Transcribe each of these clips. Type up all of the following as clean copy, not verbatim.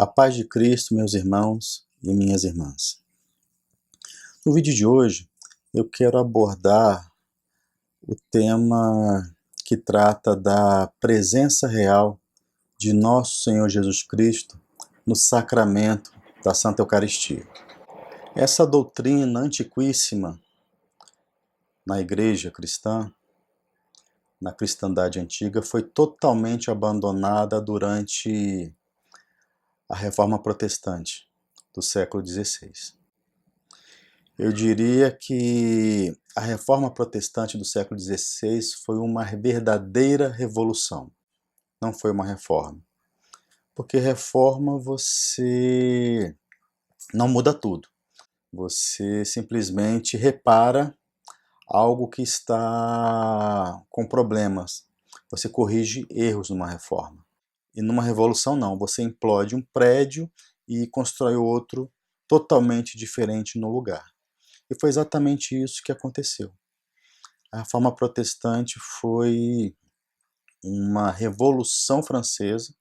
A paz de Cristo, meus irmãos e minhas irmãs. No vídeo de hoje, eu quero abordar o tema que trata da presença real de nosso Senhor Jesus Cristo no sacramento da Santa Eucaristia. Essa doutrina antiquíssima na igreja cristã, na cristandade antiga, foi totalmente abandonada durante a Reforma Protestante do século XVI. Eu diria que a Reforma Protestante do século XVI foi uma verdadeira revolução. Não foi uma reforma. Porque reforma você não muda tudo. Você simplesmente repara algo que está com problemas. Você corrige erros numa reforma. E numa revolução não, você implode um prédio e constrói outro totalmente diferente no lugar. E foi exatamente isso que aconteceu. A Reforma Protestante foi uma revolução francesa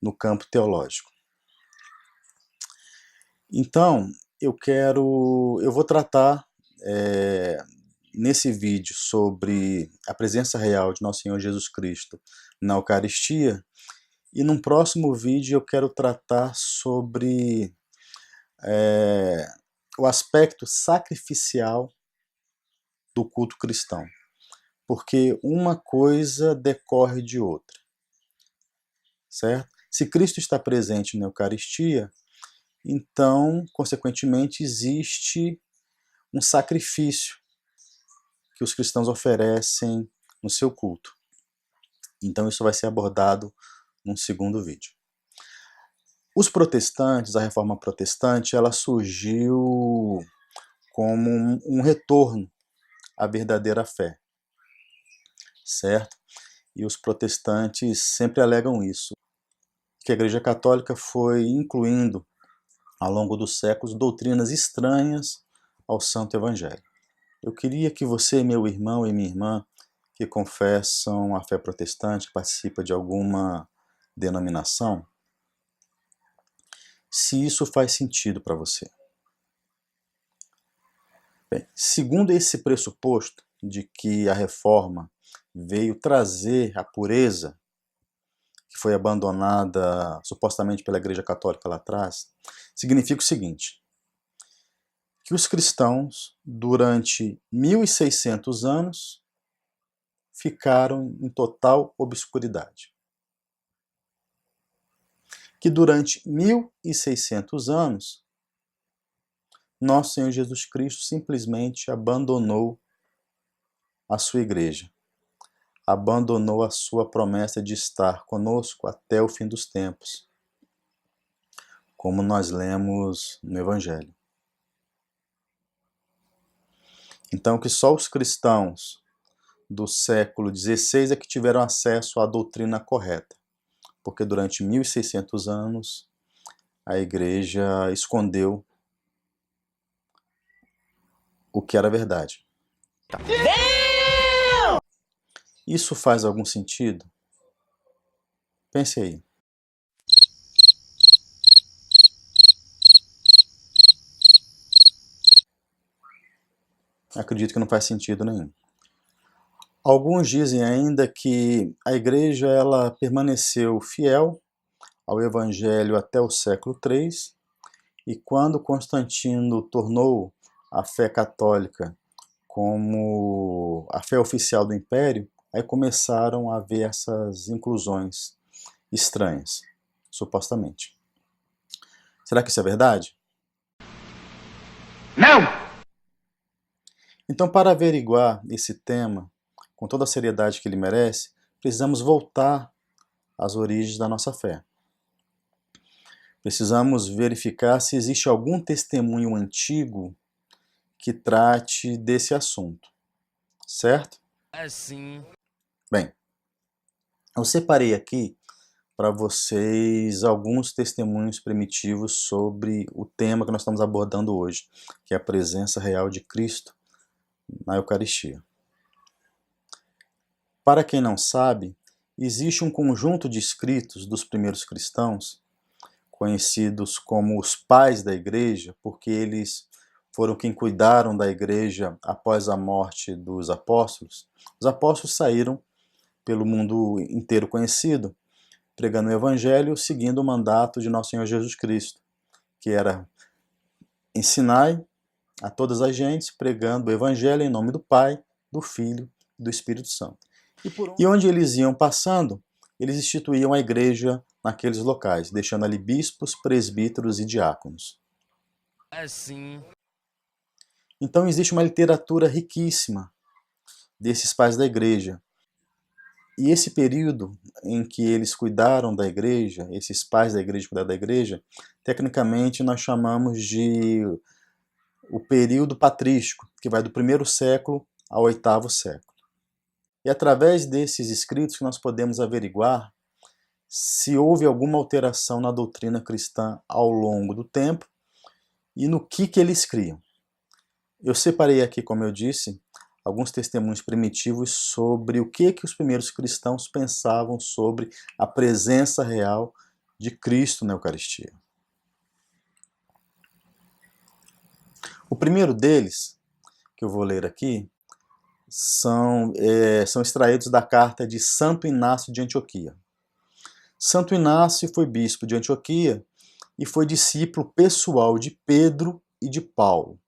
no campo teológico. Então, eu vou tratar nesse vídeo sobre a presença real de Nosso Senhor Jesus Cristo na Eucaristia, e num próximo vídeo eu quero tratar sobre o aspecto sacrificial do culto cristão, porque uma coisa decorre de outra, certo? Se Cristo está presente na Eucaristia, então, consequentemente, existe um sacrifício que os cristãos oferecem no seu culto. Então isso vai ser abordado num segundo vídeo. Os protestantes, a Reforma Protestante, ela surgiu como um retorno à verdadeira fé, certo? E os protestantes sempre alegam isso, que a Igreja Católica foi incluindo, ao longo dos séculos, doutrinas estranhas ao Santo Evangelho. Eu queria que você, meu irmão e minha irmã, que confessam a fé protestante, que participa de alguma denominação, se isso faz sentido para você. Bem, segundo esse pressuposto de que a reforma veio trazer a pureza que foi abandonada supostamente pela Igreja Católica lá atrás, significa o seguinte: que os cristãos, durante 1600 anos, ficaram em total obscuridade. Que durante 1600 anos, nosso Senhor Jesus Cristo simplesmente abandonou a sua igreja, abandonou a sua promessa de estar conosco até o fim dos tempos, como nós lemos no Evangelho. Então, que só os cristãos do século XVI é que tiveram acesso à doutrina correta, porque durante 1600 anos a igreja escondeu o que era verdade. Isso faz algum sentido? Pense aí. Acredito que não faz sentido nenhum. Alguns dizem ainda que a igreja ela permaneceu fiel ao Evangelho até o século III, e quando Constantino tornou a fé católica como a fé oficial do Império, aí começaram a haver essas inclusões estranhas, supostamente. Será que isso é verdade? Não! Então, para averiguar esse tema, com toda a seriedade que ele merece, precisamos voltar às origens da nossa fé. Precisamos verificar se existe algum testemunho antigo que trate desse assunto, certo? Assim. Bem, eu separei aqui para vocês alguns testemunhos primitivos sobre o tema que nós estamos abordando hoje, que é a presença real de Cristo na Eucaristia. Para quem não sabe, existe um conjunto de escritos dos primeiros cristãos conhecidos como os pais da igreja, porque eles foram quem cuidaram da igreja após a morte dos apóstolos. Os apóstolos saíram pelo mundo inteiro conhecido, pregando o evangelho, seguindo o mandato de nosso Senhor Jesus Cristo, que era ensinai a todas as gentes, pregando o evangelho em nome do Pai, do Filho e do Espírito Santo. E onde eles iam passando, eles instituíam a igreja naqueles locais, deixando ali bispos, presbíteros e diáconos. Assim. Então existe uma literatura riquíssima desses pais da igreja. E esse período em que eles cuidaram da igreja, esses pais da igreja cuidaram da igreja, tecnicamente nós chamamos de o período patrístico, que vai do 1º século ao 8º século. E através desses escritos que nós podemos averiguar se houve alguma alteração na doutrina cristã ao longo do tempo e no que eles criam. Eu separei aqui, como eu disse, alguns testemunhos primitivos sobre o que os primeiros cristãos pensavam sobre a presença real de Cristo na Eucaristia. O primeiro deles, que eu vou ler aqui, são extraídos da carta de Santo Inácio de Antioquia. Santo Inácio foi bispo de Antioquia e foi discípulo pessoal de Pedro e de Paulo.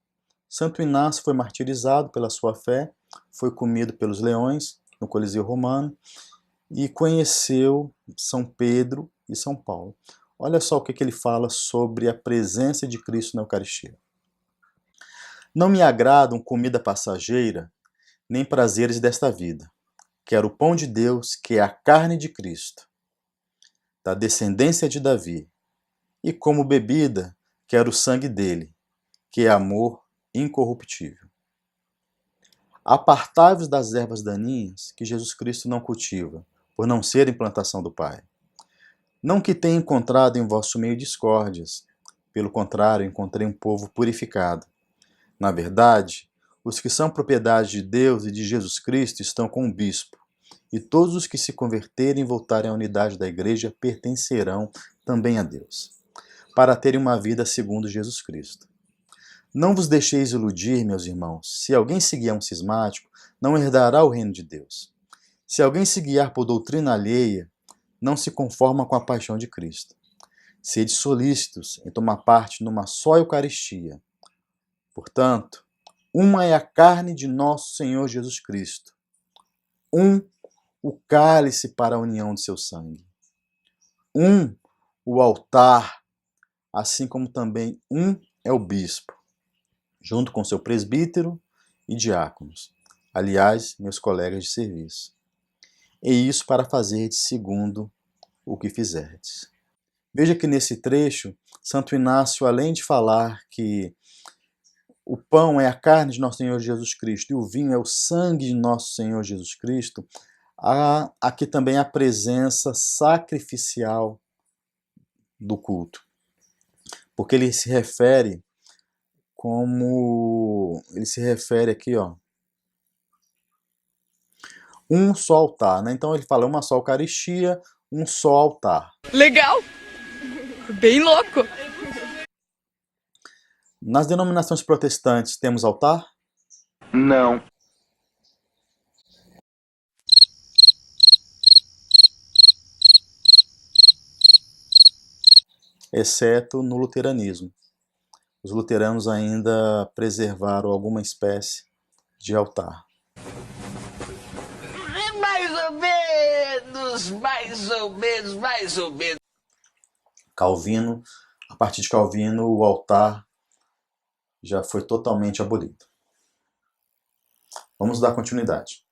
Santo Inácio foi martirizado pela sua fé, foi comido pelos leões no Coliseu Romano e conheceu São Pedro e São Paulo. Olha só o que ele fala sobre a presença de Cristo na Eucaristia. Não me agradam comida passageira, nem prazeres desta vida. Quero o pão de Deus, que é a carne de Cristo, da descendência de Davi, e como bebida, quero o sangue dele, que é amor incorruptível. Apartai-vos das ervas daninhas que Jesus Cristo não cultiva, por não serem plantação do Pai. Não que tenha encontrado em vosso meio discórdias, pelo contrário, encontrei um povo purificado. Na verdade, os que são propriedade de Deus e de Jesus Cristo estão com o bispo, e todos os que se converterem e voltarem à unidade da igreja pertencerão também a Deus, para terem uma vida segundo Jesus Cristo. Não vos deixeis iludir, meus irmãos. Se alguém se guiar um cismático, não herdará o reino de Deus. Se alguém se guiar por doutrina alheia, não se conforma com a paixão de Cristo. Sede solícitos em tomar parte numa só Eucaristia. Portanto, uma é a carne de nosso Senhor Jesus Cristo. O cálice para a união de seu sangue. O altar, assim como também é o bispo, junto com seu presbítero e diáconos, aliás, meus colegas de serviço. E isso para fazerdes segundo o que fizerdes. Veja que nesse trecho, Santo Inácio, além de falar que o pão é a carne de nosso Senhor Jesus Cristo e o vinho é o sangue de nosso Senhor Jesus Cristo, há aqui também a presença sacrificial do culto. Porque ele se refere aqui, ó, um só altar, né? Então ele fala uma só Eucaristia, um só altar. Legal! Bem louco! Nas denominações protestantes temos altar? Não. Exceto no luteranismo. Os luteranos ainda preservaram alguma espécie de altar. Mais ou menos. Calvino, a partir de Calvino, o altar já foi totalmente abolido. Vamos dar continuidade.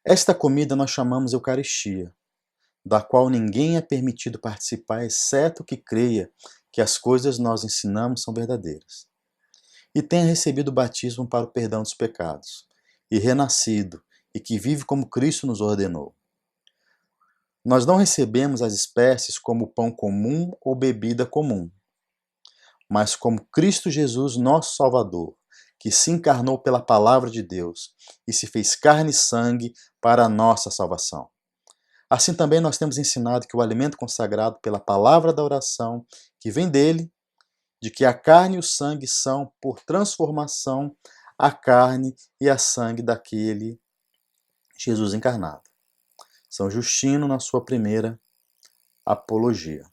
Esta comida nós chamamos Eucaristia, da qual ninguém é permitido participar, exceto que creia que as coisas nós ensinamos são verdadeiras, e tenha recebido o batismo para o perdão dos pecados, e renascido, e que vive como Cristo nos ordenou. Nós não recebemos as espécies como pão comum ou bebida comum, mas como Cristo Jesus, nosso Salvador, que se encarnou pela palavra de Deus e se fez carne e sangue para a nossa salvação. Assim também nós temos ensinado que o alimento consagrado pela palavra da oração, que vem dele, de que a carne e o sangue são, por transformação, a carne e a sangue daquele Jesus encarnado. São Justino, na sua primeira apologia.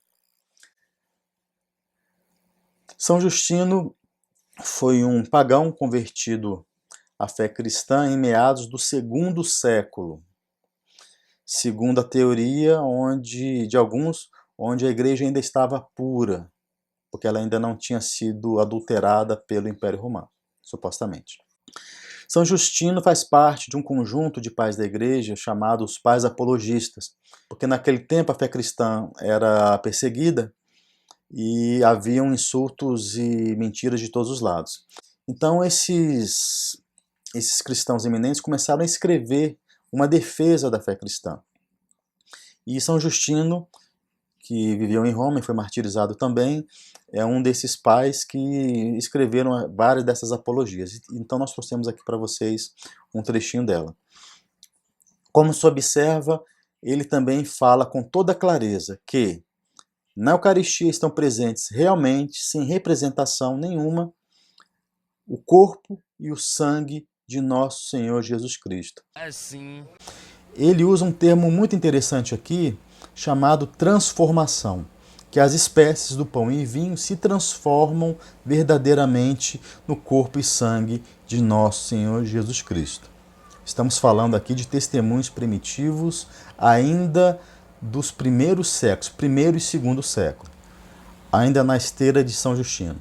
São Justino foi um pagão convertido à fé cristã em meados do segundo século, segundo a teoria de alguns, onde a igreja ainda estava pura, porque ela ainda não tinha sido adulterada pelo Império Romano, supostamente. São Justino faz parte de um conjunto de pais da igreja chamados os pais apologistas, porque naquele tempo a fé cristã era perseguida e haviam insultos e mentiras de todos os lados. Então esses cristãos eminentes começaram a escrever uma defesa da fé cristã. E São Justino, que viveu em Roma e foi martirizado também, é um desses pais que escreveram várias dessas apologias. Então nós trouxemos aqui para vocês um trechinho dela. Como se observa, ele também fala com toda clareza que na Eucaristia estão presentes realmente, sem representação nenhuma, o corpo e o sangue de nosso Senhor Jesus Cristo. Assim. Ele usa um termo muito interessante aqui, chamado transformação, que as espécies do pão e vinho se transformam verdadeiramente no corpo e sangue de nosso Senhor Jesus Cristo. Estamos falando aqui de testemunhos primitivos ainda dos primeiros séculos, primeiro e segundo século, ainda na esteira de São Justino.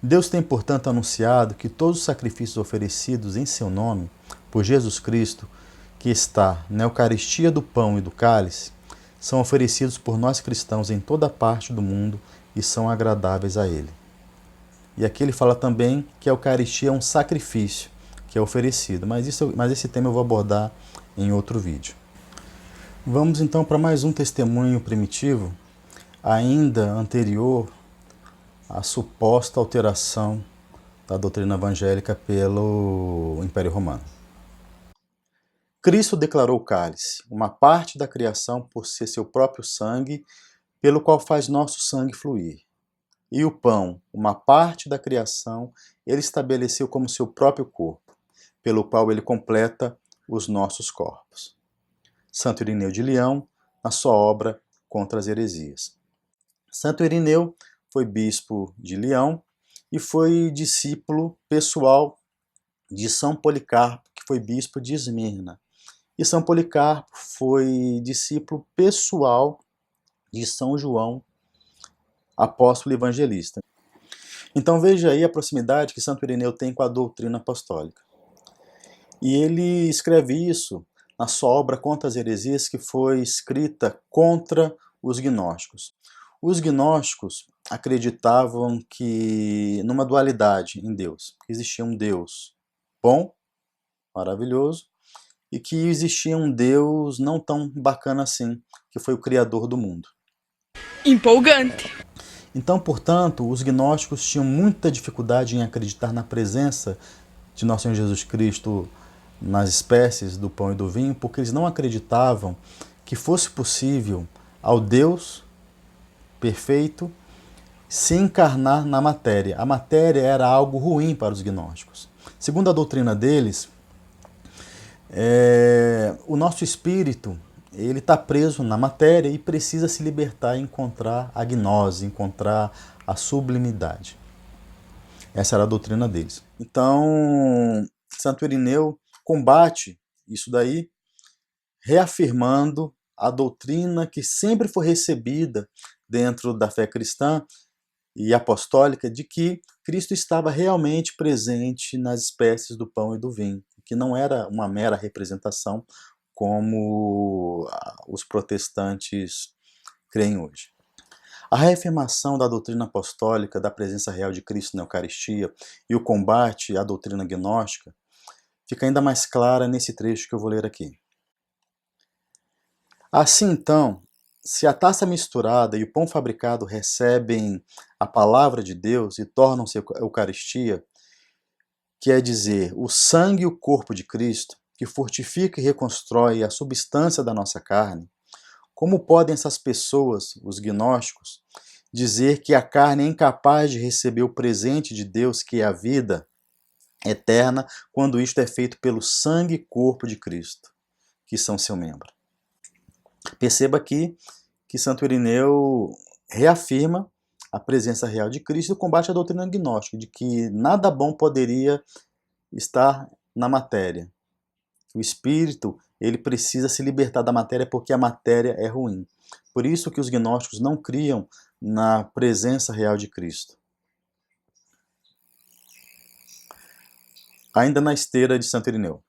Deus tem, portanto, anunciado que todos os sacrifícios oferecidos em seu nome, por Jesus Cristo, que está na Eucaristia do pão e do cálice, são oferecidos por nós cristãos em toda parte do mundo e são agradáveis a Ele. E aqui ele fala também que a Eucaristia é um sacrifício que é oferecido, mas esse tema eu vou abordar em outro vídeo. Vamos então para mais um testemunho primitivo, ainda anterior à suposta alteração da doutrina evangélica pelo Império Romano. Cristo declarou o cálice, uma parte da criação por ser seu próprio sangue, pelo qual faz nosso sangue fluir. E o pão, uma parte da criação, ele estabeleceu como seu próprio corpo, pelo qual ele completa os nossos corpos. Santo Irineu de Leão, na sua obra Contra as Heresias. Santo Irineu foi bispo de Leão e foi discípulo pessoal de São Policarpo, que foi bispo de Esmirna. E São Policarpo foi discípulo pessoal de São João, apóstolo evangelista. Então veja aí a proximidade que Santo Irineu tem com a doutrina apostólica. E ele escreve isso na sua obra Contra as Heresias, que foi escrita contra os gnósticos. Os gnósticos acreditavam que numa dualidade em Deus, que existia um Deus bom, maravilhoso, e que existia um Deus não tão bacana assim, que foi o Criador do mundo. Empolgante. Então, portanto, os gnósticos tinham muita dificuldade em acreditar na presença de nosso Senhor Jesus Cristo nas espécies do pão e do vinho, porque eles não acreditavam que fosse possível ao Deus perfeito se encarnar na matéria. A matéria era algo ruim para os gnósticos. Segundo a doutrina deles, o nosso espírito ele está preso na matéria e precisa se libertar e encontrar a gnose, encontrar a sublimidade. Essa era a doutrina deles. Então, Santo Irineu combate isso daí, reafirmando a doutrina que sempre foi recebida dentro da fé cristã e apostólica de que Cristo estava realmente presente nas espécies do pão e do vinho, que não era uma mera representação como os protestantes creem hoje. A reafirmação da doutrina apostólica da presença real de Cristo na Eucaristia e o combate à doutrina gnóstica fica ainda mais clara nesse trecho que eu vou ler aqui. Assim então, se a taça misturada e o pão fabricado recebem a palavra de Deus e tornam-se Eucaristia, quer dizer, o sangue e o corpo de Cristo, que fortifica e reconstrói a substância da nossa carne, como podem essas pessoas, os gnósticos, dizer que a carne é incapaz de receber o presente de Deus, que é a vida eterna, quando isto é feito pelo sangue e corpo de Cristo, que são seu membro? Perceba aqui que Santo Irineu reafirma a presença real de Cristo e combate a doutrina gnóstica, de que nada bom poderia estar na matéria. O espírito, ele precisa se libertar da matéria porque a matéria é ruim. Por isso que os gnósticos não criam na presença real de Cristo. Ainda na esteira de Santo Irineu.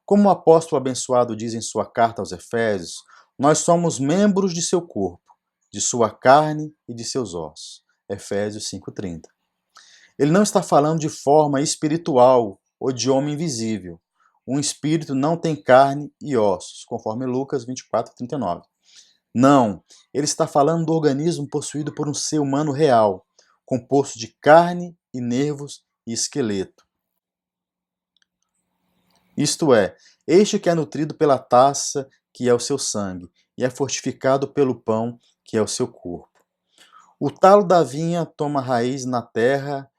Como o apóstolo abençoado diz em sua carta aos Efésios, nós somos membros de seu corpo, de sua carne e de seus ossos. Efésios 5,30. Ele não está falando de forma espiritual ou de homem invisível. Um espírito não tem carne e ossos, conforme Lucas 24:39. Não, ele está falando do organismo possuído por um ser humano real, composto de carne e nervos e esqueleto. Isto é, este que é nutrido pela taça, que é o seu sangue, e é fortificado pelo pão, que é o seu corpo. O talo da vinha toma raiz na terra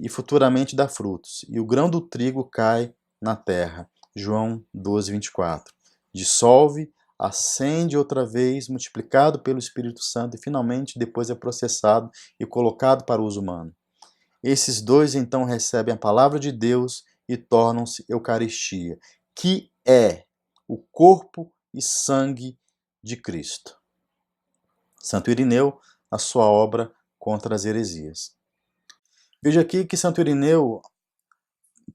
e futuramente dá frutos, e o grão do trigo cai na terra. João 12:24. Dissolve, acende outra vez, multiplicado pelo Espírito Santo, e finalmente depois é processado e colocado para uso humano. Esses dois então recebem a palavra de Deus e tornam-se Eucaristia, que é o corpo e sangue de Cristo. Santo Irineu, a sua obra contra as heresias. Veja aqui que Santo Irineu,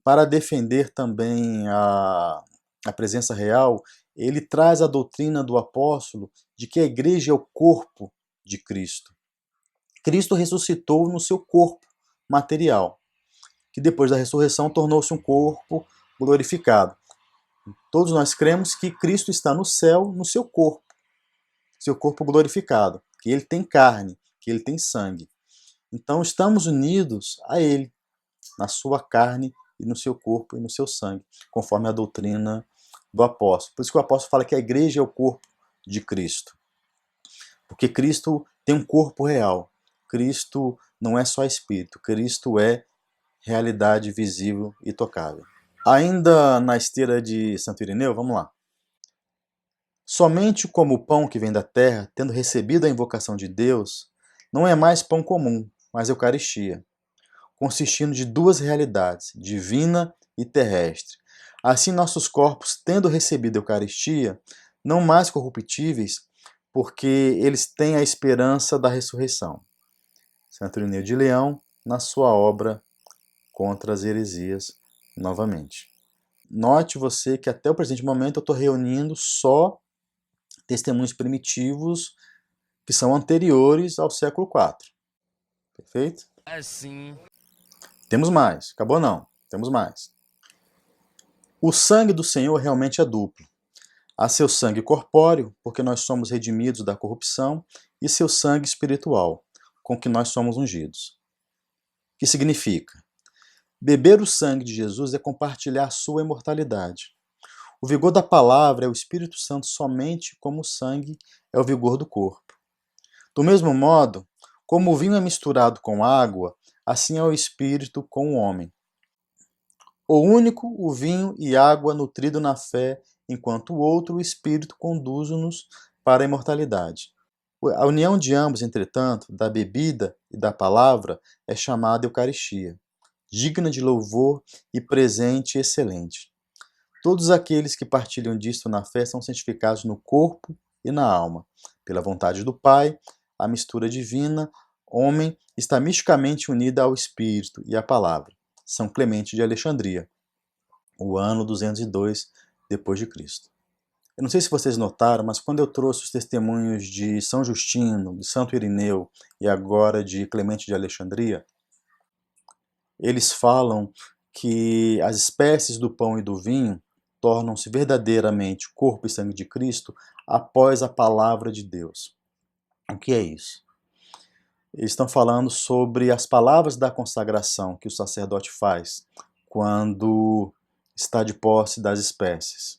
para defender também a presença real, ele traz a doutrina do apóstolo de que a igreja é o corpo de Cristo. Cristo ressuscitou no seu corpo material, que depois da ressurreição tornou-se um corpo glorificado. Todos nós cremos que Cristo está no céu, no seu corpo glorificado, que ele tem carne, que ele tem sangue. Então estamos unidos a ele, na sua carne e no seu corpo e no seu sangue, conforme a doutrina do apóstolo. Por isso que o apóstolo fala que a igreja é o corpo de Cristo. Porque Cristo tem um corpo real. Cristo não é só espírito, Cristo é realidade visível e tocável. Ainda na esteira de Santo Irineu, vamos lá. Somente como o pão que vem da terra, tendo recebido a invocação de Deus, não é mais pão comum, mas Eucaristia, consistindo de duas realidades, divina e terrestre. Assim, nossos corpos, tendo recebido a Eucaristia, não mais corruptíveis, porque eles têm a esperança da ressurreição. Santo Irineu de Leão, na sua obra Contra as Heresias, novamente. Note você que até o presente momento eu estou reunindo só testemunhos primitivos que são anteriores ao século IV. Perfeito? Assim. Temos mais. Acabou não. Temos mais. O sangue do Senhor realmente é duplo. Há seu sangue corpóreo, porque nós somos redimidos da corrupção, e seu sangue espiritual, com que nós somos ungidos. O que significa? Beber o sangue de Jesus é compartilhar sua imortalidade. O vigor da palavra é o Espírito Santo somente como o sangue é o vigor do corpo. Do mesmo modo, como o vinho é misturado com água, assim é o Espírito com o homem. O único, o vinho e água nutrido na fé, enquanto o outro, o Espírito, conduz-nos para a imortalidade. A união de ambos, entretanto, da bebida e da palavra, é chamada Eucaristia, digna de louvor e presente excelente. Todos aqueles que partilham disto na fé são santificados no corpo e na alma. Pela vontade do Pai, a mistura divina, homem, está misticamente unida ao Espírito e à Palavra. São Clemente de Alexandria, o ano 202 depois de Cristo. Eu não sei se vocês notaram, mas quando eu trouxe os testemunhos de São Justino, de Santo Irineu e agora de Clemente de Alexandria, eles falam que as espécies do pão e do vinho tornam-se verdadeiramente corpo e sangue de Cristo após a palavra de Deus. O que é isso? Eles estão falando sobre as palavras da consagração que o sacerdote faz quando está de posse das espécies.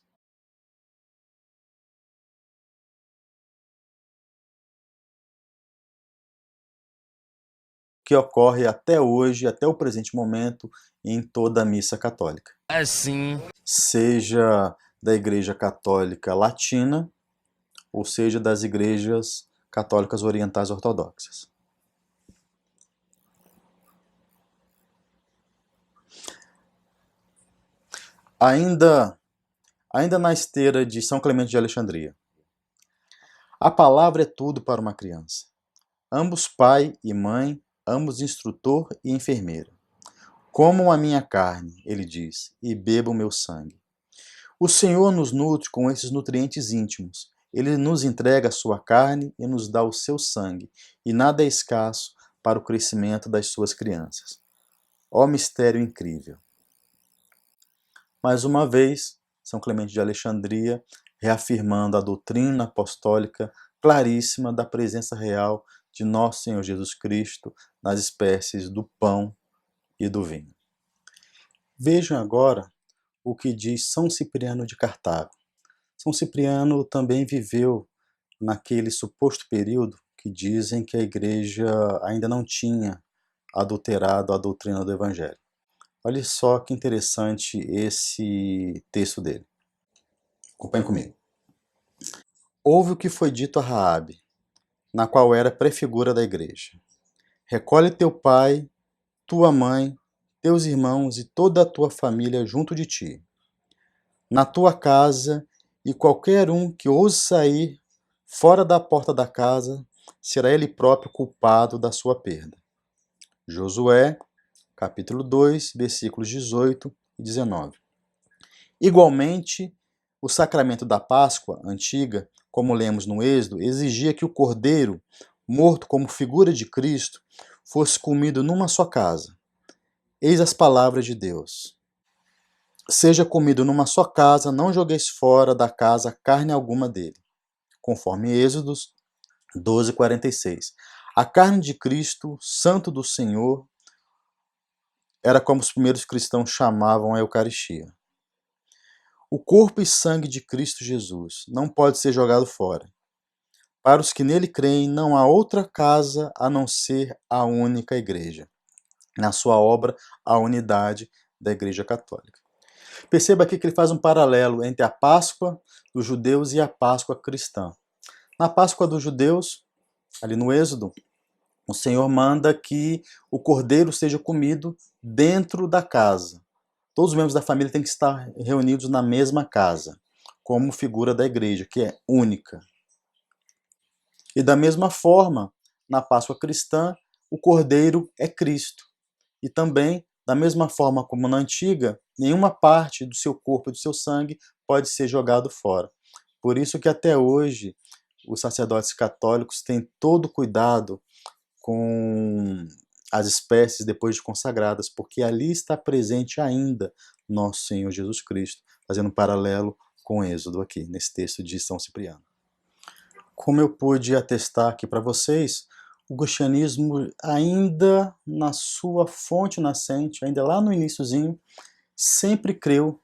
Que ocorre até hoje, até o presente momento, em toda a missa católica. Assim. Seja da Igreja Católica Latina, ou seja das igrejas católicas orientais ortodoxas. Ainda na esteira de São Clemente de Alexandria. A palavra é tudo para uma criança. Ambos pai e mãe, ambos instrutor e enfermeira. Comam a minha carne, ele diz, e bebam o meu sangue. O Senhor nos nutre com esses nutrientes íntimos. Ele nos entrega a sua carne e nos dá o seu sangue, e nada é escasso para o crescimento das suas crianças. Ó mistério incrível! Mais uma vez, São Clemente de Alexandria, reafirmando a doutrina apostólica claríssima da presença real de Nosso Senhor Jesus Cristo nas espécies do pão e do vinho. Vejam agora o que diz São Cipriano de Cartago. São Cipriano também viveu naquele suposto período que dizem que a igreja ainda não tinha adulterado a doutrina do Evangelho. Olha só que interessante esse texto dele. Acompanhe comigo. Ouve o que foi dito a Raabe, na qual era prefigura da igreja. Recolhe teu pai, tua mãe, teus irmãos e toda a tua família junto de ti, na tua casa, e qualquer um que ouse sair fora da porta da casa, será ele próprio culpado da sua perda. Josué, capítulo 2, versículos 18 e 19. Igualmente, o sacramento da Páscoa antiga, como lemos no Êxodo, exigia que o cordeiro, morto como figura de Cristo, fosse comido numa só casa. Eis as palavras de Deus. Seja comido numa só casa, não jogueis fora da casa carne alguma dele. Conforme Êxodos 12:46. A carne de Cristo, santo do Senhor, era como os primeiros cristãos chamavam a Eucaristia. O corpo e sangue de Cristo Jesus não pode ser jogado fora. Para os que nele creem, não há outra casa a não ser a única igreja. Na sua obra, a unidade da Igreja Católica. Perceba aqui que ele faz um paralelo entre a Páscoa dos judeus e a Páscoa cristã. Na Páscoa dos judeus, ali no Êxodo, o Senhor manda que o cordeiro seja comido dentro da casa. Todos os membros da família têm que estar reunidos na mesma casa, como figura da igreja, que é única. E da mesma forma, na Páscoa cristã, o cordeiro é Cristo. E também, da mesma forma como na antiga, nenhuma parte do seu corpo e do seu sangue pode ser jogado fora. Por isso que até hoje os sacerdotes católicos têm todo cuidado com as espécies depois de consagradas, porque ali está presente ainda nosso Senhor Jesus Cristo, fazendo um paralelo com o Êxodo aqui, nesse texto de São Cipriano. Como eu pude atestar aqui para vocês, o cristianismo ainda na sua fonte nascente, ainda lá no iniciozinho, sempre creu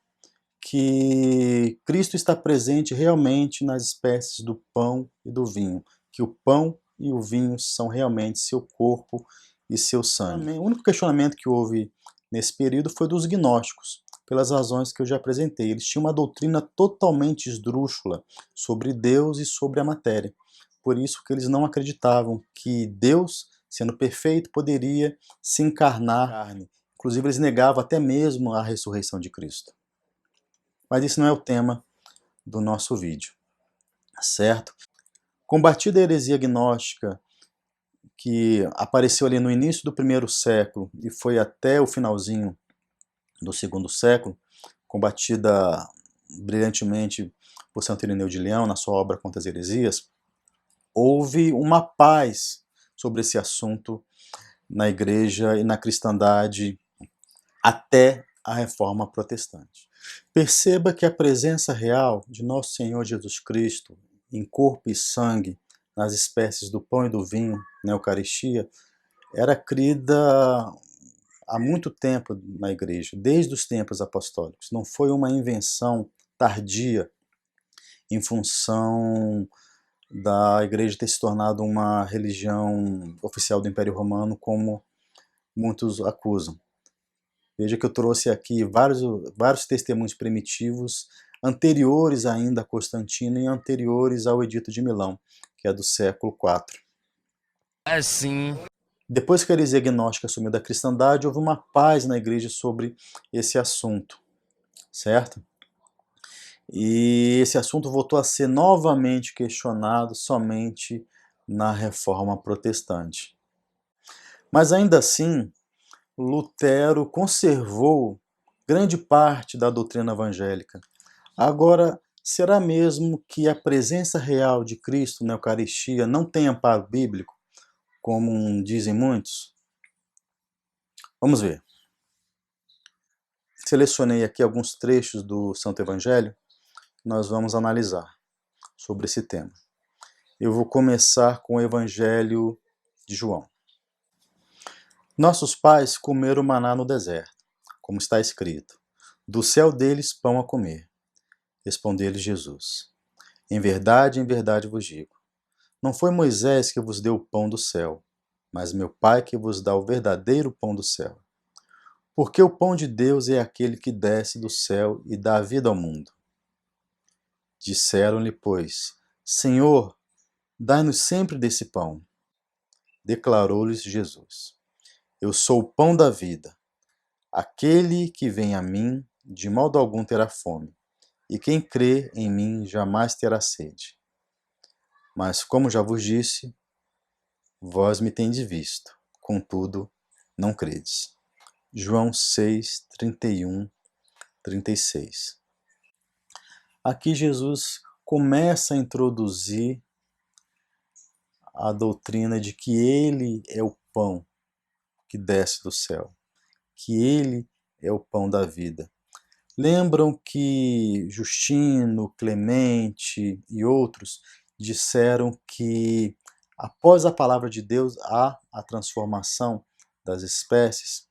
que Cristo está presente realmente nas espécies do pão e do vinho, que o pão e o vinho são realmente seu corpo e seu sangue. O único questionamento que houve nesse período foi dos gnósticos, pelas razões que eu já apresentei. Eles tinham uma doutrina totalmente esdrúxula sobre Deus e sobre a matéria. Por isso que eles não acreditavam que Deus, sendo perfeito, poderia se encarnar na carne. Inclusive, eles negavam até mesmo a ressurreição de Cristo. Mas isso não é o tema do nosso vídeo, certo? Combatida a heresia gnóstica que apareceu ali no início do primeiro século e foi até o finalzinho do segundo século, combatida brilhantemente por Santo Irineu de Leão na sua obra Contra as Heresias, houve uma paz sobre esse assunto na igreja e na cristandade até a Reforma Protestante. Perceba que a presença real de Nosso Senhor Jesus Cristo em corpo e sangue nas espécies do pão e do vinho, na Eucaristia, era crida há muito tempo na igreja, desde os tempos apostólicos. Não foi uma invenção tardia em função da igreja ter se tornado uma religião oficial do Império Romano, como muitos acusam. Veja que eu trouxe aqui vários testemunhos primitivos anteriores ainda a Constantino e anteriores ao Edito de Milão, que é do século IV. Assim. Depois que a heresia gnóstica assumiu da cristandade, houve uma paz na igreja sobre esse assunto, certo? E esse assunto voltou a ser novamente questionado somente na Reforma Protestante. Mas ainda assim, Lutero conservou grande parte da doutrina evangélica. Agora, será mesmo que a presença real de Cristo na Eucaristia não tem amparo bíblico, como dizem muitos? Vamos ver. Selecionei aqui alguns trechos do Santo Evangelho que nós vamos analisar sobre esse tema. Eu vou começar com o Evangelho de João. Nossos pais comeram maná no deserto, como está escrito: do céu deles pão a comer. Respondeu-lhes Jesus: em verdade vos digo, não foi Moisés que vos deu o pão do céu, mas meu Pai que vos dá o verdadeiro pão do céu. Porque o pão de Deus é aquele que desce do céu e dá vida ao mundo. Disseram-lhe, pois, Senhor, dai-nos sempre desse pão. Declarou-lhes Jesus: eu sou o pão da vida. Aquele que vem a mim, de modo algum terá fome, e quem crê em mim jamais terá sede. Mas, como já vos disse, vós me tendes visto, contudo, não credes. João 6, 31, 36. Aqui Jesus começa a introduzir a doutrina de que ele é o pão que desce do céu, que ele é o pão da vida. Lembram que Justino, Clemente e outros disseram que após a palavra de Deus há a transformação das espécies?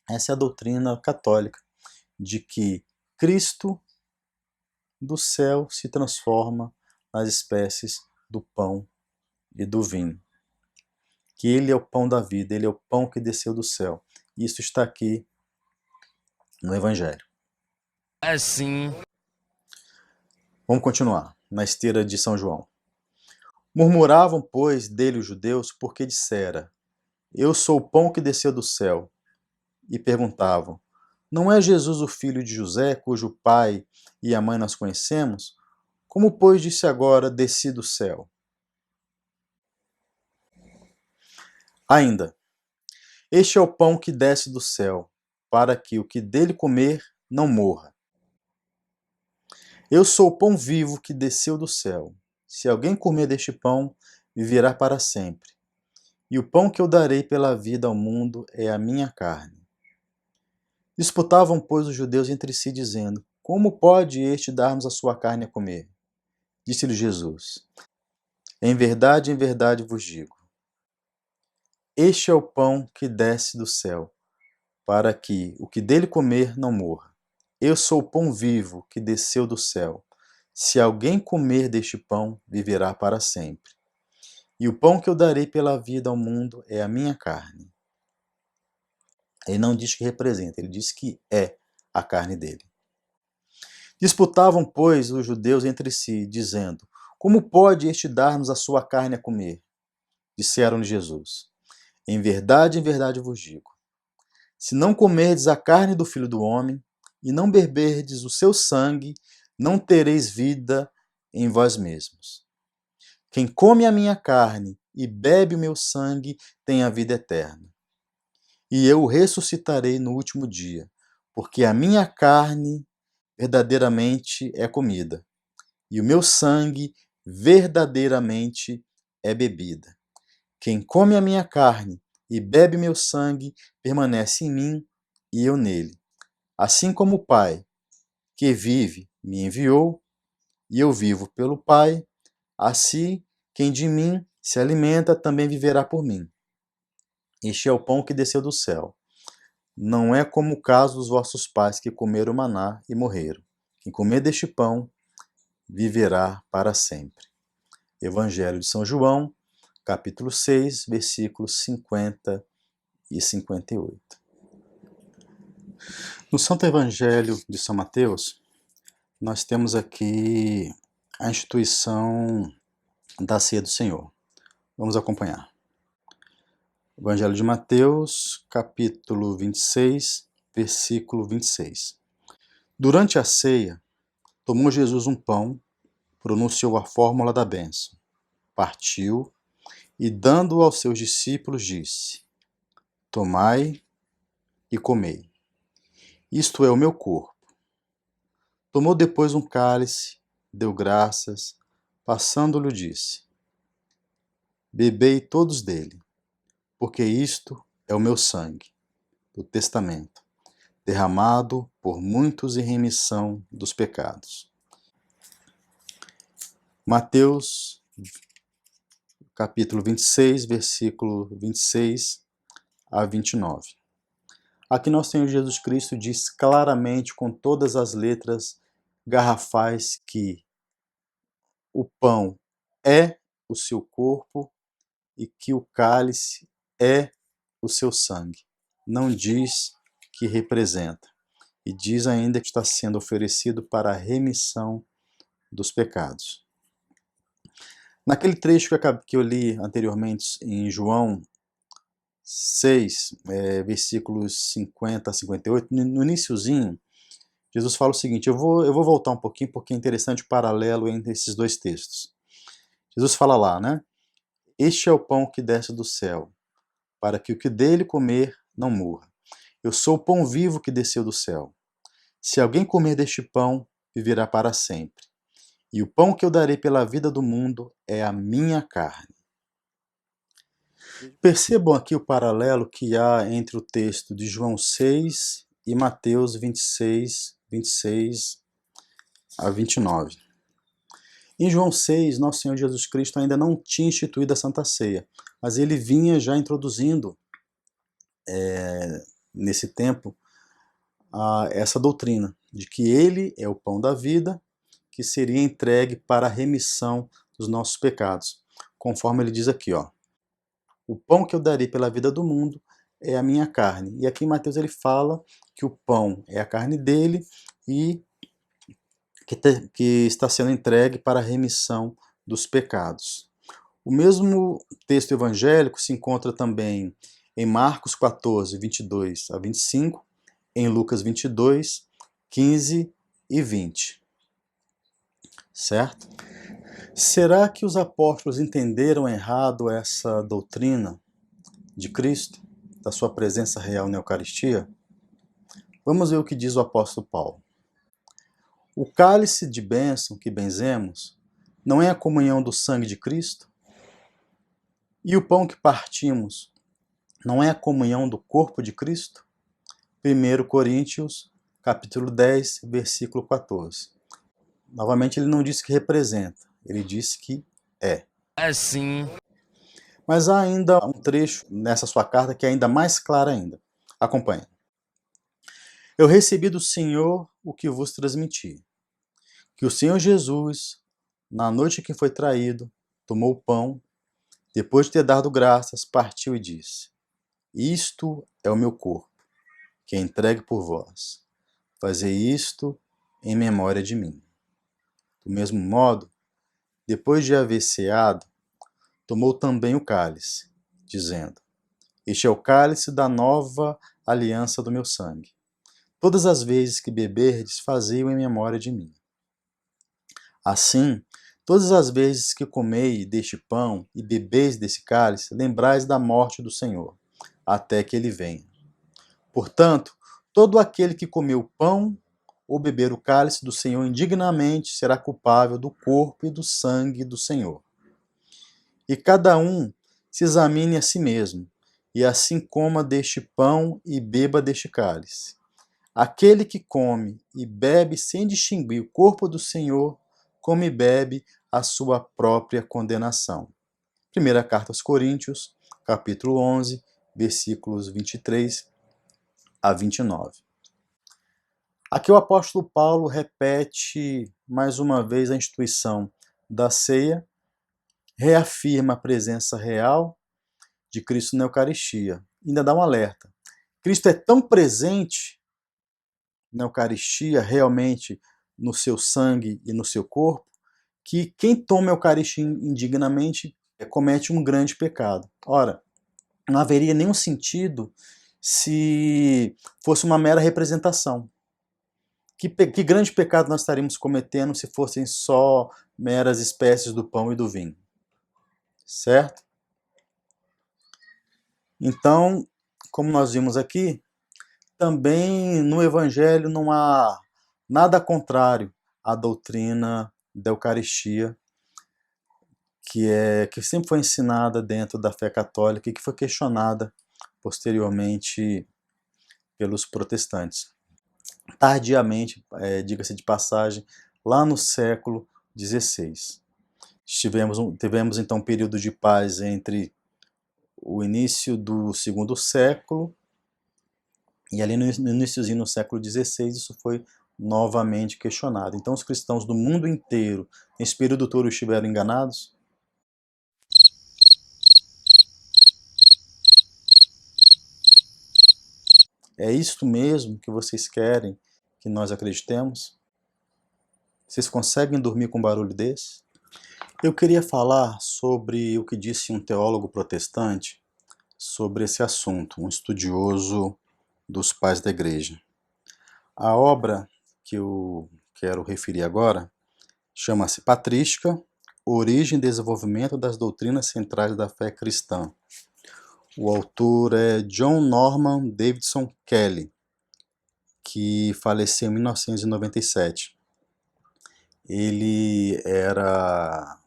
Essa é a doutrina católica, de que Cristo do céu se transforma nas espécies do pão e do vinho. Que ele é o pão da vida, ele é o pão que desceu do céu. Isso está aqui no Evangelho. Assim. Vamos continuar, na esteira de São João. Murmuravam, pois, dele os judeus, porque dissera: eu sou o pão que desceu do céu. E perguntavam: não é Jesus o filho de José, cujo pai e a mãe nós conhecemos? Como, pois, disse agora, desci do céu? Ainda, este é o pão que desce do céu, para que o que dele comer não morra. Eu sou o pão vivo que desceu do céu. Se alguém comer deste pão, viverá para sempre. E o pão que eu darei pela vida ao mundo é a minha carne. Disputavam, pois, os judeus entre si, dizendo: como pode este dar-nos a sua carne a comer? Disse-lhe Jesus: em verdade vos digo, este é o pão que desce do céu, para que o que dele comer não morra. Eu sou o pão vivo que desceu do céu. Se alguém comer deste pão, viverá para sempre. E o pão que eu darei pela vida ao mundo é a minha carne. Ele não diz que representa, ele diz que é a carne dele. Disputavam, pois, os judeus entre si, dizendo: como pode este dar-nos a sua carne a comer? Disseram-lhe Jesus: em verdade vos digo, se não comerdes a carne do Filho do Homem e não beberdes o seu sangue, não tereis vida em vós mesmos. Quem come a minha carne e bebe o meu sangue tem a vida eterna. E eu o ressuscitarei no último dia, porque a minha carne verdadeiramente é comida, e o meu sangue verdadeiramente é bebida. Quem come a minha carne e bebe meu sangue permanece em mim e eu nele. Assim como o Pai, que vive, me enviou, e eu vivo pelo Pai, assim quem de mim se alimenta também viverá por mim. Este é o pão que desceu do céu, não é como o caso dos vossos pais que comeram maná e morreram. Quem comer deste pão viverá para sempre. Evangelho de São João, capítulo 6, versículos 50 e 58. No Santo Evangelho de São Mateus, nós temos aqui a instituição da ceia do Senhor. Vamos acompanhar. Evangelho de Mateus, capítulo 26, versículo 26. Durante a ceia, tomou Jesus um pão, pronunciou a fórmula da bênção, partiu e, dando-o aos seus discípulos, disse: Tomai e comei. Isto é o meu corpo. Tomou depois um cálice, deu graças, passando-lhe disse: Bebei todos dele, porque isto é o meu sangue, do testamento, derramado por muitos em remissão dos pecados. Mateus, capítulo 26, versículo 26 a 29. Aqui nós temos Jesus Cristo diz claramente, com todas as letras garrafais, que o pão é o seu corpo e que o cálice é o seu sangue. Não diz que representa. E diz ainda que está sendo oferecido para a remissão dos pecados. Naquele trecho que eu li anteriormente em João 6, versículos 50 a 58, no iniciozinho, Jesus fala o seguinte, eu vou voltar um pouquinho porque é interessante o paralelo entre esses dois textos. Jesus fala lá, né? Este é o pão que desce do céu, para que o que dele comer não morra. Eu sou o pão vivo que desceu do céu. Se alguém comer deste pão, viverá para sempre. E o pão que eu darei pela vida do mundo é a minha carne. Percebam aqui o paralelo que há entre o texto de João 6 e Mateus 26 a 29. Em João 6, nosso Senhor Jesus Cristo ainda não tinha instituído a Santa Ceia, mas ele vinha já introduzindo, nesse tempo, essa doutrina de que ele é o pão da vida, que seria entregue para a remissão dos nossos pecados. Conforme ele diz aqui, ó, o pão que eu darei pela vida do mundo é a minha carne. E aqui em Mateus ele fala que o pão é a carne dele e que está sendo entregue para a remissão dos pecados. O mesmo texto evangélico se encontra também em Marcos 14, 22 a 25, em Lucas 22, 15 e 20. Certo? Será que os apóstolos entenderam errado essa doutrina de Cristo, da sua presença real na Eucaristia? Vamos ver o que diz o apóstolo Paulo. O cálice de bênção que benzemos não é a comunhão do sangue de Cristo? E o pão que partimos não é a comunhão do corpo de Cristo? 1 Coríntios, capítulo 10, versículo 14. Novamente, ele não disse que representa, ele disse que é. É sim. Mas há ainda um trecho nessa sua carta que é ainda mais claro ainda. Acompanhe. Eu recebi do Senhor o que vos transmiti, que o Senhor Jesus, na noite que foi traído, tomou o pão, depois de ter dado graças, partiu e disse: Isto é o meu corpo, que é entregue por vós. Fazei isto em memória de mim. Do mesmo modo, depois de haver ceado, tomou também o cálice, dizendo: Este é o cálice da nova aliança do meu sangue. Todas as vezes que beberdes, fazei-o em memória de mim. Assim, todas as vezes que comei deste pão e bebeis desse cálice, lembrais da morte do Senhor, até que ele venha. Portanto, todo aquele que comer o pão ou beber o cálice do Senhor indignamente será culpável do corpo e do sangue do Senhor. E cada um se examine a si mesmo, e assim coma deste pão e beba deste cálice. Aquele que come e bebe sem distinguir o corpo do Senhor, come e bebe a sua própria condenação. Primeira carta aos Coríntios, capítulo 11, versículos 23 a 29. Aqui o apóstolo Paulo repete mais uma vez a instituição da ceia, reafirma a presença real de Cristo na Eucaristia. Ainda dá um alerta. Cristo é tão presente na Eucaristia, realmente no seu sangue e no seu corpo, que quem toma a Eucaristia indignamente comete um grande pecado. Ora, não haveria nenhum sentido se fosse uma mera representação. Que grande pecado nós estaríamos cometendo se fossem só meras espécies do pão e do vinho. Certo? Então, como nós vimos aqui, também no Evangelho não há nada contrário à doutrina da Eucaristia, que sempre foi ensinada dentro da fé católica e que foi questionada posteriormente pelos protestantes. Tardiamente, diga-se de passagem, lá no século XVI. Tivemos então um período de paz entre o início do segundo século e ali no iníciozinho do século XVI isso foi novamente questionado. Então os cristãos do mundo inteiro nesse período todo estiveram enganados? É isto mesmo que vocês querem que nós acreditemos? Vocês conseguem dormir com um barulho desse? Eu queria falar sobre o que disse um teólogo protestante sobre esse assunto, um estudioso dos pais da igreja. A obra que eu quero referir agora chama-se Patrística, Origem e Desenvolvimento das Doutrinas Centrais da Fé Cristã. O autor é John Norman Davidson Kelly, que faleceu em 1997. Ele era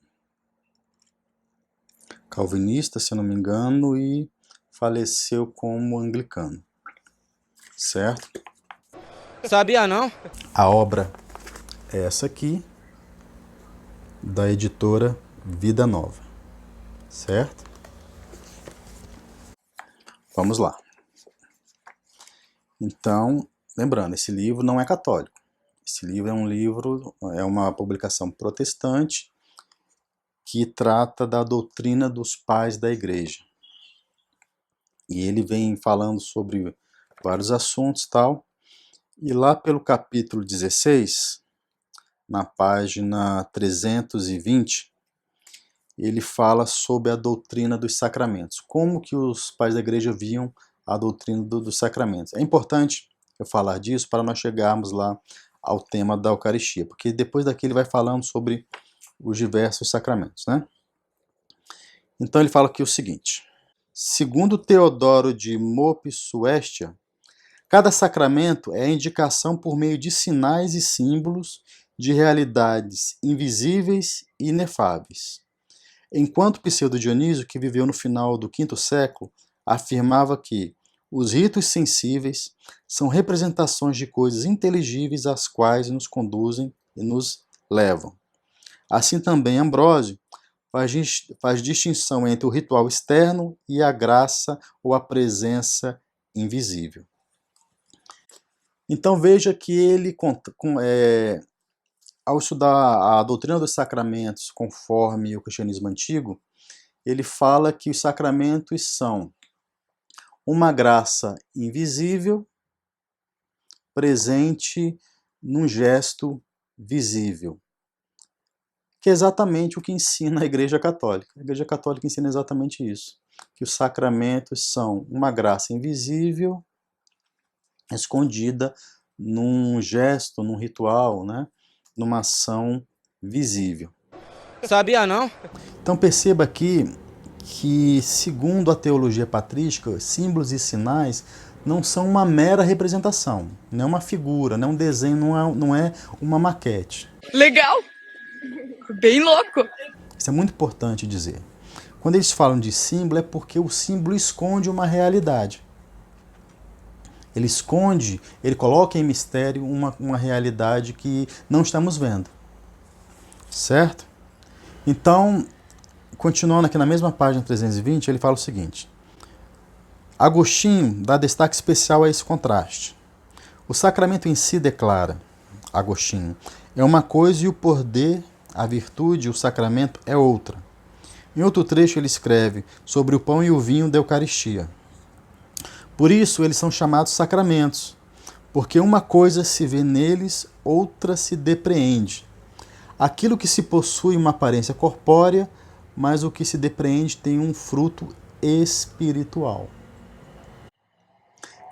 calvinista, se eu não me engano, e faleceu como anglicano. Certo? Sabia não? A obra é essa aqui, da editora Vida Nova. Certo? Vamos lá. Então, lembrando, esse livro não é católico. Esse livro é uma publicação protestante que trata da doutrina dos pais da igreja. E ele vem falando sobre vários assuntos e tal. E lá pelo capítulo 16, na página 320, ele fala sobre a doutrina dos sacramentos. Como que os pais da igreja viam a doutrina dos sacramentos. É importante eu falar disso para nós chegarmos lá ao tema da Eucaristia, porque depois daqui ele vai falando sobre os diversos sacramentos, né? Então ele fala aqui o seguinte: segundo Teodoro de Mopsuestia, cada sacramento é a indicação por meio de sinais e símbolos de realidades invisíveis e inefáveis. Enquanto Pseudo-Dionísio, que viveu no final do V século, afirmava que os ritos sensíveis são representações de coisas inteligíveis às quais nos conduzem e nos levam. Assim também Ambrósio faz distinção entre o ritual externo e a graça ou a presença invisível. Então veja que ele, ao estudar a doutrina dos sacramentos conforme o cristianismo antigo, ele fala que os sacramentos são uma graça invisível presente num gesto visível, que é exatamente o que ensina a Igreja Católica. A Igreja Católica ensina exatamente isso, que os sacramentos são uma graça invisível escondida num gesto, num ritual, né? Numa ação visível. Sabia não? Então perceba aqui que, segundo a teologia patrística, símbolos e sinais não são uma mera representação, não é uma figura, não é um desenho, não é uma maquete. Legal! Bem louco! Isso é muito importante dizer. Quando eles falam de símbolo, é porque o símbolo esconde uma realidade. Ele coloca em mistério uma realidade que não estamos vendo. Certo? Então, continuando aqui na mesma página 320, ele fala o seguinte: Agostinho dá destaque especial a esse contraste. O sacramento em si, declara Agostinho, é uma coisa e o poder, a virtude, o sacramento é outra. Em outro trecho ele escreve sobre o pão e o vinho da Eucaristia. Por isso eles são chamados sacramentos, porque uma coisa se vê neles, outra se depreende. Aquilo que se possui uma aparência corpórea, mas o que se depreende tem um fruto espiritual.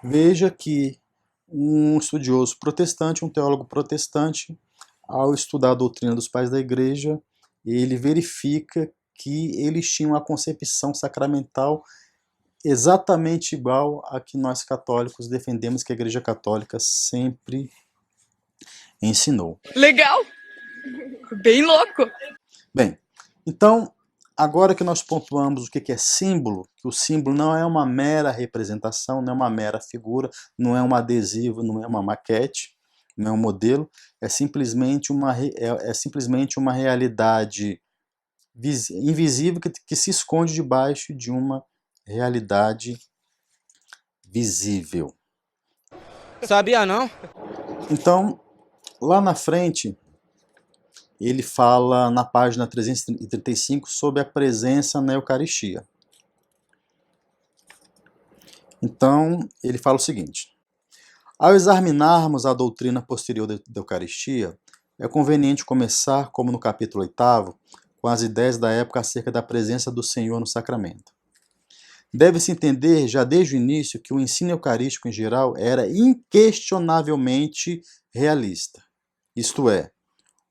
Veja que um estudioso protestante, um teólogo protestante, ao estudar a doutrina dos pais da igreja, ele verifica que eles tinham a concepção sacramental exatamente igual a que nós católicos defendemos, que a Igreja Católica sempre ensinou. Legal! Bem louco! Bem, então, agora que nós pontuamos o que é símbolo, que o símbolo não é uma mera representação, não é uma mera figura, não é um adesivo, não é uma maquete, não é um modelo, é simplesmente uma realidade invisível que se esconde debaixo de uma realidade visível. Sabia não? Então, lá na frente, ele fala na página 335 sobre a presença na Eucaristia. Então, ele fala o seguinte: ao examinarmos a doutrina posterior da Eucaristia, é conveniente começar, como no capítulo 8º, com as ideias da época acerca da presença do Senhor no sacramento. Deve-se entender já desde o início que o ensino eucarístico em geral era inquestionavelmente realista. Isto é,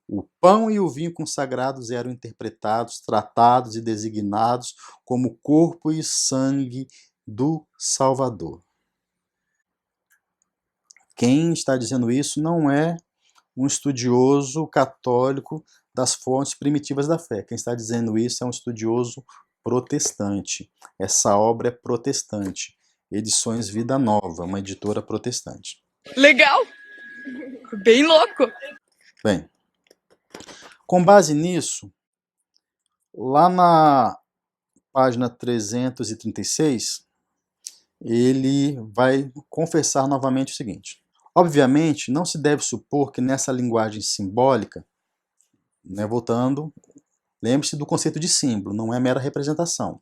o pão e o vinho consagrados eram interpretados, tratados e designados como corpo e sangue do Salvador. Quem está dizendo isso não é um estudioso católico das fontes primitivas da fé. Quem está dizendo isso é um estudioso protestante. Essa obra é protestante. Edições Vida Nova, uma editora protestante. Legal! Bem louco! Bem, com base nisso, lá na página 336, ele vai confessar novamente o seguinte: obviamente, não se deve supor que nessa linguagem simbólica, voltando, lembre-se do conceito de símbolo, não é mera representação.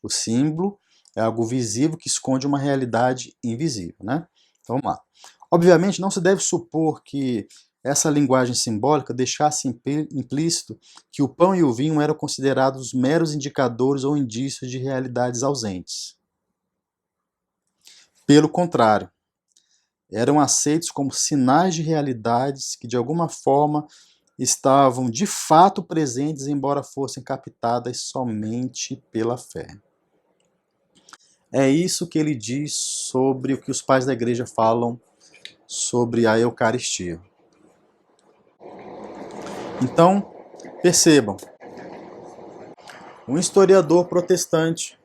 O símbolo é algo visível que esconde uma realidade invisível, né? Então vamos lá. Obviamente, não se deve supor que essa linguagem simbólica deixasse implícito que o pão e o vinho eram considerados meros indicadores ou indícios de realidades ausentes. Pelo contrário, eram aceitos como sinais de realidades que, de alguma forma, estavam de fato presentes, embora fossem captadas somente pela fé. É isso que ele diz sobre o que os pais da igreja falam sobre a Eucaristia. Então, percebam, um historiador protestante,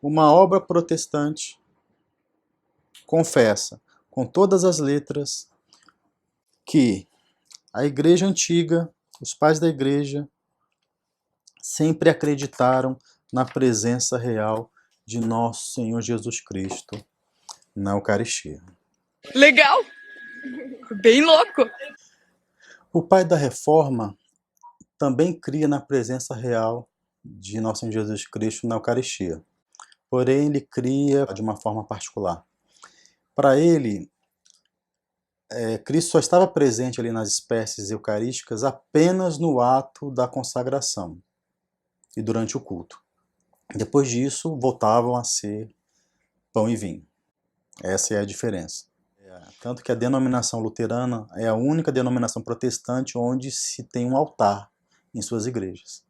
uma obra protestante, confessa com todas as letras que a igreja antiga, os pais da igreja, sempre acreditaram na presença real de nosso Senhor Jesus Cristo na Eucaristia. Legal! Bem louco! O pai da Reforma também cria na presença real de nosso Senhor Jesus Cristo na Eucaristia. Porém, ele cria de uma forma particular. Para ele, Cristo só estava presente ali nas espécies eucarísticas apenas no ato da consagração e durante o culto. Depois disso, voltavam a ser pão e vinho. Essa é a diferença. Tanto que a denominação luterana é a única denominação protestante onde se tem um altar em suas igrejas.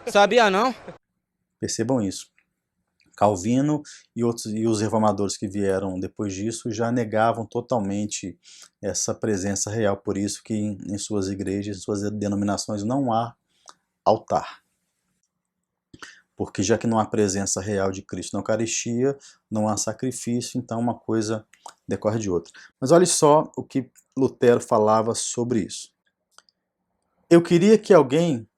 Sabia não? Percebam isso. Calvino e os reformadores que vieram depois disso já negavam totalmente essa presença real. Por isso que em suas igrejas, em suas denominações, não há altar. Porque já que não há presença real de Cristo na Eucaristia, não há sacrifício, então uma coisa decorre de outra. Mas olha só o que Lutero falava sobre isso. Eu queria que alguém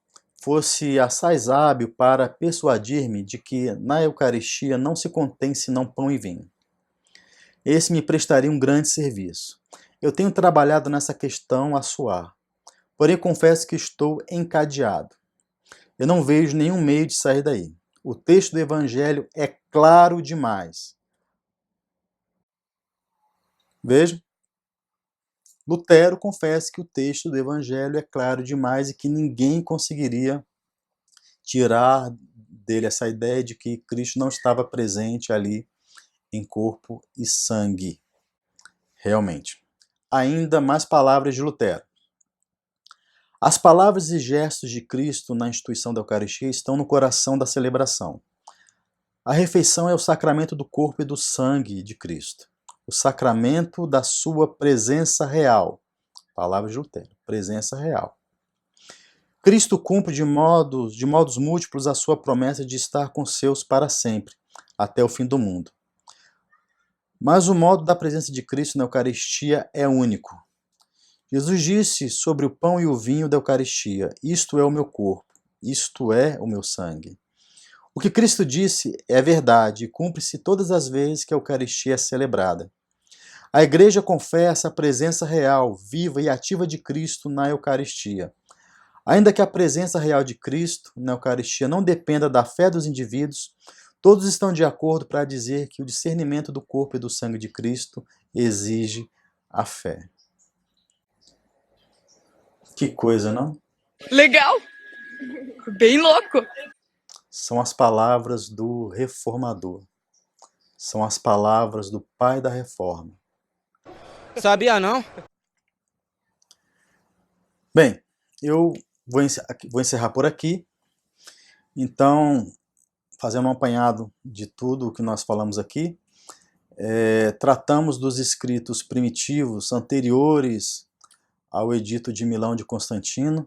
fosse assaz hábil para persuadir-me de que na Eucaristia não se contém senão pão e vinho. Esse me prestaria um grande serviço. Eu tenho trabalhado nessa questão a suar, porém confesso que estou encadeado. Eu não vejo nenhum meio de sair daí. O texto do Evangelho é claro demais. Veja, Lutero confessa que o texto do Evangelho é claro demais e que ninguém conseguiria tirar dele essa ideia de que Cristo não estava presente ali em corpo e sangue. Realmente. Ainda mais palavras de Lutero. As palavras e gestos de Cristo na instituição da Eucaristia estão no coração da celebração. A refeição é o sacramento do corpo e do sangue de Cristo. O sacramento da sua presença real. Palavras de Lutero. Presença real. Cristo cumpre de modos múltiplos a sua promessa de estar com seus para sempre, até o fim do mundo. Mas o modo da presença de Cristo na Eucaristia é único. Jesus disse sobre o pão e o vinho da Eucaristia: isto é o meu corpo, isto é o meu sangue. O que Cristo disse é verdade e cumpre-se todas as vezes que a Eucaristia é celebrada. A Igreja confessa a presença real, viva e ativa de Cristo na Eucaristia. Ainda que a presença real de Cristo na Eucaristia não dependa da fé dos indivíduos, todos estão de acordo para dizer que o discernimento do corpo e do sangue de Cristo exige a fé. Que coisa, não? Legal! Bem louco! São as palavras do reformador. São as palavras do pai da reforma. Sabia não? Bem, eu vou encerrar por aqui. Então, fazendo um apanhado de tudo o que nós falamos aqui, tratamos dos escritos primitivos anteriores ao Edito de Milão de Constantino,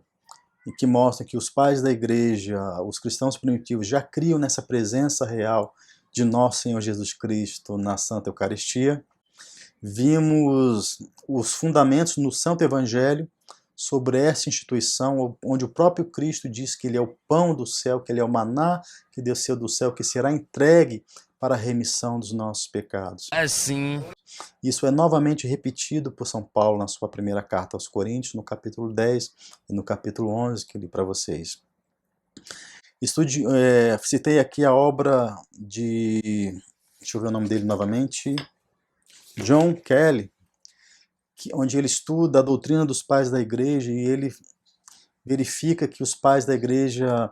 e que mostram que os pais da igreja, os cristãos primitivos, já criam nessa presença real de nosso Senhor Jesus Cristo na Santa Eucaristia. Vimos os fundamentos no Santo Evangelho sobre essa instituição, onde o próprio Cristo diz que Ele é o pão do céu, que Ele é o maná que desceu do céu, que será entregue para a remissão dos nossos pecados. Assim. Isso é novamente repetido por São Paulo na sua primeira carta aos Coríntios, no capítulo 10 e no capítulo 11, que eu li para vocês. Citei aqui a obra de, deixa eu ver o nome dele novamente, John Kelly, onde ele estuda a doutrina dos pais da igreja e ele verifica que os pais da igreja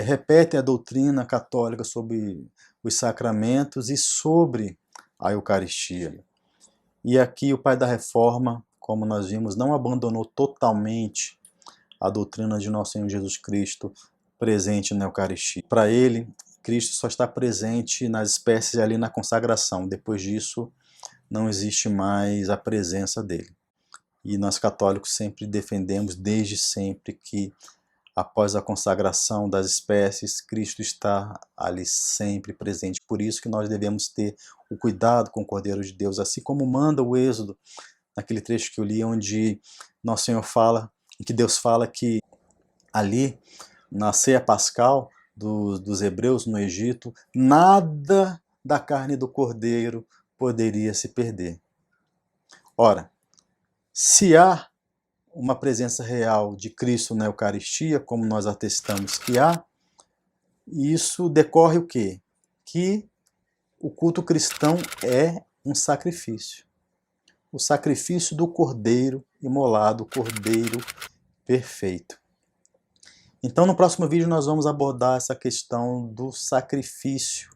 repetem a doutrina católica sobre os sacramentos e sobre a Eucaristia. E aqui o pai da reforma, como nós vimos, não abandonou totalmente a doutrina de nosso Senhor Jesus Cristo presente na Eucaristia. Para ele, Cristo só está presente nas espécies ali na consagração. Depois disso, não existe mais a presença dele. E nós católicos sempre defendemos, desde sempre, que após a consagração das espécies, Cristo está ali sempre presente. Por isso que nós devemos ter o cuidado com o Cordeiro de Deus, assim como manda o Êxodo, naquele trecho que eu li, onde Nosso Senhor fala, em que Deus fala que ali, na ceia pascal dos hebreus no Egito, nada da carne do Cordeiro poderia se perder. Ora, se há uma presença real de Cristo na Eucaristia, como nós atestamos que há, isso decorre o quê? Que o culto cristão é um sacrifício. O sacrifício do Cordeiro imolado, o Cordeiro perfeito. Então, no próximo vídeo nós vamos abordar essa questão do sacrifício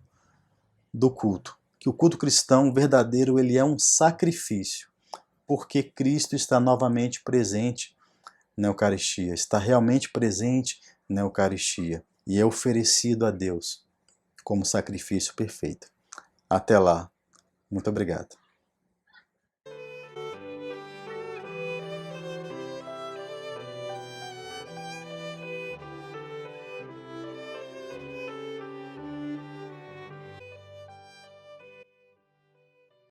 do culto. Que o culto cristão verdadeiro, ele é um sacrifício, porque Cristo está novamente presente na Eucaristia, está realmente presente na Eucaristia e é oferecido a Deus como sacrifício perfeito. Até lá. Muito obrigado.